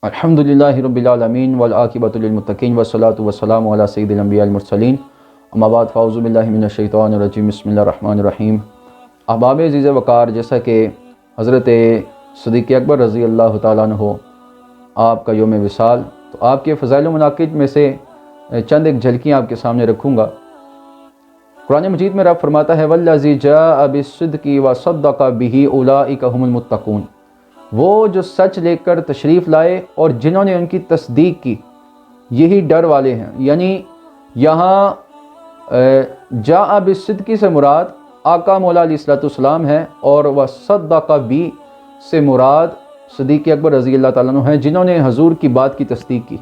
الحمدللہ رب العالمین والعاقبۃ للمتقین والصلاۃ والسلام علی سید الانبیاء المرسلین اما بعد فاعوذ باللہ من الشیطان الرجیم بسم اللہ الرحمن الرحیم۔ احباب عزیز وقار، جیسا کہ حضرت صدیق اکبر رضی اللہ تعالیٰ عنہ آپ کا یوم وصال، تو آپ کے فضائل و مناقب میں سے چند ایک جھلکیاں آپ کے سامنے رکھوں گا۔ قرآن مجید میں رب فرماتا ہے والذی جاء بالصدق وصدق بہ اولئک هم المتقون، وہ جو سچ لے کر تشریف لائے اور جنہوں نے ان کی تصدیق کی یہی ڈر والے ہیں۔ یعنی یہاں جاء بالصدق سے مراد آقا مولا علیہ السلام ہے، اور وصدق بی سے مراد صدیق اکبر رضی اللہ تعالیٰ عنہ ہیں، جنہوں نے حضور کی بات کی تصدیق کی۔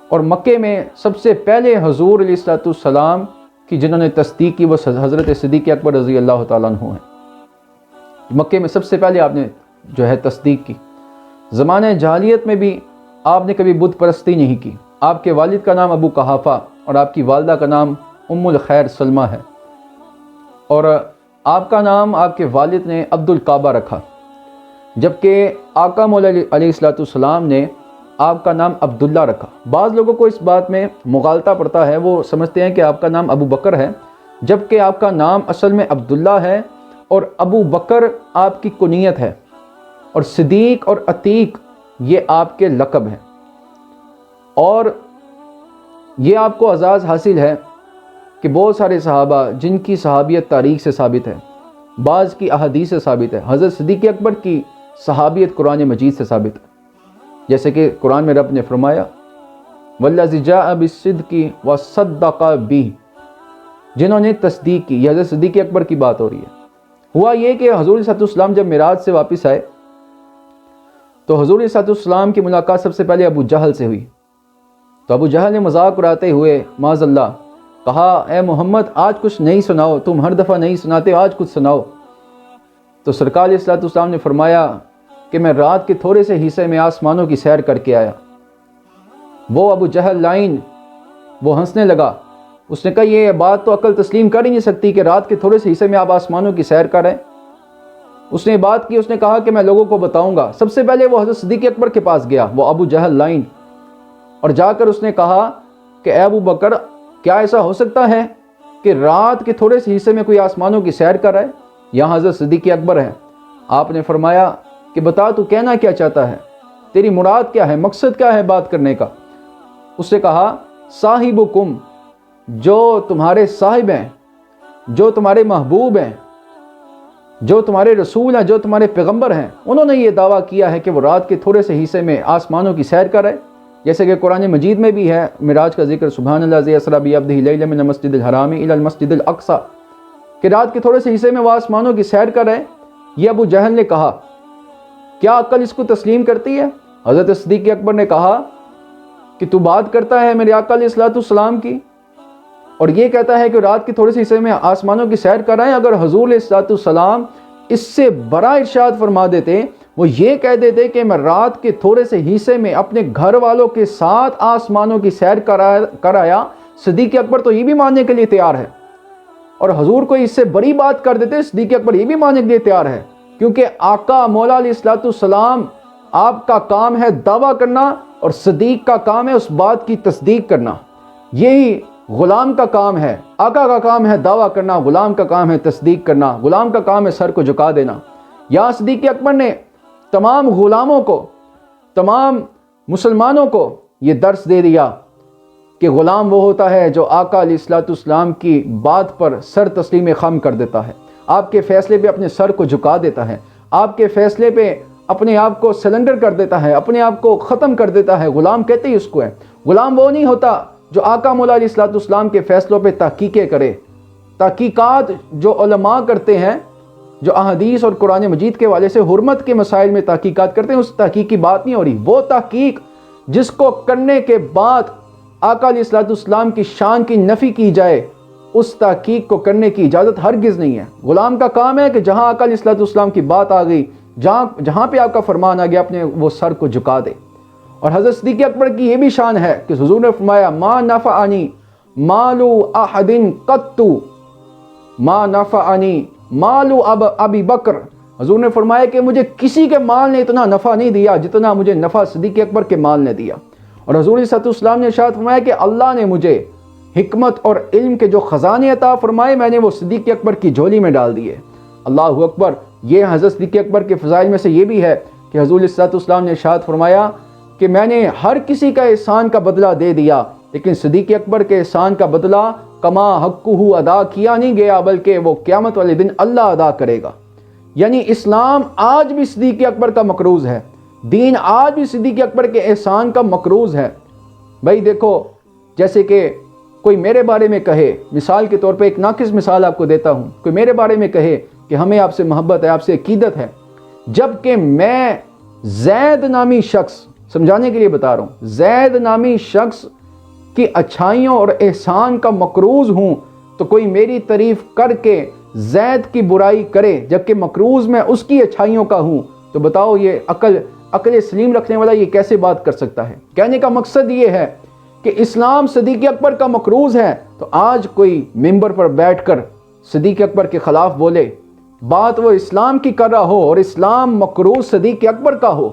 اور مکے میں سب سے پہلے حضور علیہ السلام کی جنہوں نے تصدیق کی وہ حضرت صدیق اکبر رضی اللہ تعالیٰ عنہ ہیں۔ مکے میں سب سے پہلے آپ نے جو ہے تصدیق کی۔ زمانہ جاہلیت میں بھی آپ نے کبھی بت پرستی نہیں کی۔ آپ کے والد کا نام ابو قحافہ اور آپ کی والدہ کا نام ام الخیر سلمہ ہے، اور آپ کا نام آپ کے والد نے عبد الکعبہ رکھا، جبکہ آقا مولا علیہ السلام نے آپ کا نام عبداللہ رکھا۔ بعض لوگوں کو اس بات میں مغالطہ پڑتا ہے، وہ سمجھتے ہیں کہ آپ کا نام ابو بکر ہے، جبکہ آپ کا نام اصل میں عبداللہ ہے، اور ابو بکر آپ کی کنیت ہے، اور صدیق اور عتیق یہ آپ کے لقب ہیں۔ اور یہ آپ کو اعزاز حاصل ہے کہ بہت سارے صحابہ جن کی صحابیت تاریخ سے ثابت ہے، بعض کی احادیث سے ثابت ہے، حضرت صدیق اکبر کی صحابیت قرآن مجید سے ثابت ہے، جیسے کہ قرآن میں رب نے فرمایا والذی جاء بالصدق وصدق بہ، جنہوں نے تصدیق کی۔ یہ حضرت صدیق اکبر کی بات ہو رہی ہے۔ ہوا یہ کہ حضور صلی اللہ علیہ وسلم جب معراج سے واپس آئے تو حضور صلی اللہ علیہ وسلم کی ملاقات سب سے پہلے ابو جہل سے ہوئی۔ تو ابو جہل نے مذاق اڑاتے ہوئے معاذ اللہ کہا اے محمد آج کچھ نہیں سناؤ، تم ہر دفعہ نہیں سناتے، آج کچھ سناؤ۔ تو سرکار علیہ السلام نے فرمایا کہ میں رات کے تھوڑے سے حصے میں آسمانوں کی سیر کر کے آیا۔ وہ ابو جہل لائن وہ ہنسنے لگا، اس نے کہا یہ بات تو عقل تسلیم کر ہی نہیں سکتی کہ رات کے تھوڑے سے حصے میں آپ آسمانوں کی سیر کر رہے ہیں۔ اس نے بات کی، اس نے کہا کہ میں لوگوں کو بتاؤں گا۔ سب سے پہلے وہ حضرت صدیق اکبر کے پاس گیا، وہ ابو جہل لائن، اور جا کر اس نے کہا کہ اے ابو بکر کیا ایسا ہو سکتا ہے کہ رات کے تھوڑے سے حصے میں کوئی آسمانوں کی سیر کر رہا ہے؟ یہاں حضرت صدیق اکبر ہیں۔ آپ نے فرمایا کہ بتا تو کہنا کیا چاہتا ہے، تیری مراد کیا ہے، مقصد کیا ہے بات کرنے کا؟ اس نے کہا صاحبکم، جو تمہارے صاحب ہیں، جو تمہارے محبوب ہیں، جو تمہارے رسول ہیں، جو تمہارے پیغمبر ہیں، انہوں نے یہ دعویٰ کیا ہے کہ وہ رات کے تھوڑے سے حصے میں آسمانوں کی سیر کر رہے، جیسے کہ قرآن مجید میں بھی ہے معراج کا ذکر، سبحان اللہ الذی اسری بعبدہ لیلا من المسجد الحرام الی المسجد الاقصی، کہ رات کے تھوڑے سے حصے میں وہ آسمانوں کی سیر کر رہے۔ یہ ابو جہل نے کہا کیا عقل اس کو تسلیم کرتی ہے؟ حضرت صدیق اکبر نے کہا کہ تو بات کرتا ہے میرے آقا علیہ السلام کی، اور یہ کہتا ہے کہ رات کے تھوڑے سے حصے میں آسمانوں کی سیر کر رہے ہیں۔ اگر حضور علیہ السلام اس سے بڑا ارشاد فرما دیتے، وہ یہ کہہ دیتے کہ میں رات کے تھوڑے سے حصے میں اپنے گھر والوں کے ساتھ آسمانوں کی سیر کر آیا، صدیق اکبر تو یہ بھی ماننے کے لیے تیار ہے۔ اور حضور کو اس سے بڑی بات کر دیتے، صدیق اکبر یہ بھی ماننے کے لیے تیار ہے، کیونکہ آقا مولا علیہ السلام آپ کا کام ہے دعویٰ کرنا، اور صدیق کا کام ہے اس بات کی تصدیق کرنا۔ یہی غلام کا کام ہے، آقا کا کام ہے دعویٰ کرنا، غلام کا کام ہے تصدیق کرنا، غلام کا کام ہے سر کو جھکا دینا۔ یہاں صدیق اکبر نے تمام غلاموں کو، تمام مسلمانوں کو یہ درس دے دیا کہ غلام وہ ہوتا ہے جو آقا علیہ السلام کی بات پر سر تسلیم خم کر دیتا ہے، آپ کے فیصلے پہ اپنے سر کو جھکا دیتا ہے، آپ کے فیصلے پہ اپنے آپ کو سلنڈر کر دیتا ہے، اپنے آپ کو ختم کر دیتا ہے۔ غلام کہتے ہی اس کو ہے۔ غلام وہ نہیں ہوتا جو آقا مولا علیہ السلام کے فیصلوں پہ تحقیقیں کرے۔ تحقیقات جو علماء کرتے ہیں، جو احادیث اور قرآن مجید کے حوالے سے حرمت کے مسائل میں تحقیقات کرتے ہیں، اس تحقیق کی بات نہیں ہو رہی۔ وہ تحقیق جس کو کرنے کے بعد آقا علیہ السلام کی شان کی نفی کی جائے، اس تحقیق کو کرنے کی اجازت ہرگز نہیں ہے۔ غلام کا کام ہے کہ جہاں آقا علیہ السلام کی بات آ گئی، جہاں پہ آپ کا فرمان آ گیا، اپنے وہ سر کو جھکا دے۔ اور حضرت صدیق اکبر کی یہ بھی شان ہے کہ حضور نے فرمایا ما نفعنی مال احد قط ما نفعنی مال ابی بکر۔ حضور نے فرمایا کہ مجھے کسی کے مال نے اتنا نفع نہیں دیا جتنا مجھے نفع صدیق اکبر کے مال نے دیا۔ اور حضور صلی اللہ علیہ وسلم نے ارشاد فرمایا کہ اللہ نے مجھے حکمت اور علم کے جو خزانے عطا فرمائے میں نے وہ صدیق اکبر کی جھولی میں ڈال دیے۔ اللہ اکبر۔ یہ حضرت صدیق اکبر کے فضائل میں سے یہ بھی ہے کہ حضور صلی اللہ علیہ وسلم نے ارشاد فرمایا کہ میں نے ہر کسی کا احسان کا بدلہ دے دیا، لیکن صدیق اکبر کے احسان کا بدلہ کما حقہ ادا کیا نہیں گیا، بلکہ وہ قیامت والے دن اللہ ادا کرے گا۔ یعنی اسلام آج بھی صدیق اکبر کا مقروض ہے، دین آج بھی صدیق اکبر کے احسان کا مقروض ہے۔ بھائی دیکھو، جیسے کہ کوئی میرے بارے میں کہے، مثال کے طور پہ ایک ناقص مثال آپ کو دیتا ہوں، کوئی میرے بارے میں کہے کہ ہمیں آپ سے محبت ہے، آپ سے عقیدت ہے، جبکہ میں زید نامی شخص، سمجھانے کے لیے بتا رہا ہوں، زید نامی شخص کی اچھائیوں اور احسان کا مقروض ہوں، تو کوئی میری تعریف کر کے زید کی برائی کرے جبکہ مقروض میں اس کی اچھائیوں کا ہوں، تو بتاؤ یہ عقل سلیم رکھنے والا یہ کیسے بات کر سکتا ہے؟ کہنے کا مقصد یہ ہے کہ اسلام صدیق اکبر کا مقروض ہے، تو آج کوئی ممبر پر بیٹھ کر صدیق اکبر کے خلاف بولے، بات وہ اسلام کی کر رہا ہو اور اسلام مقروض صدیق اکبر کا ہو۔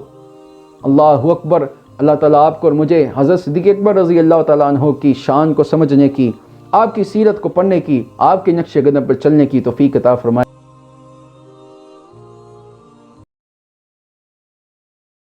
اللہ اکبر۔ اللہ تعالیٰ آپ کو اور مجھے حضرت صدیق اکبر رضی اللہ تعالیٰ عنہ کی شان کو سمجھنے کی، آپ کی سیرت کو پڑھنے کی، آپ کے نقش قدم پر چلنے کی توفیق عطا فرمائے۔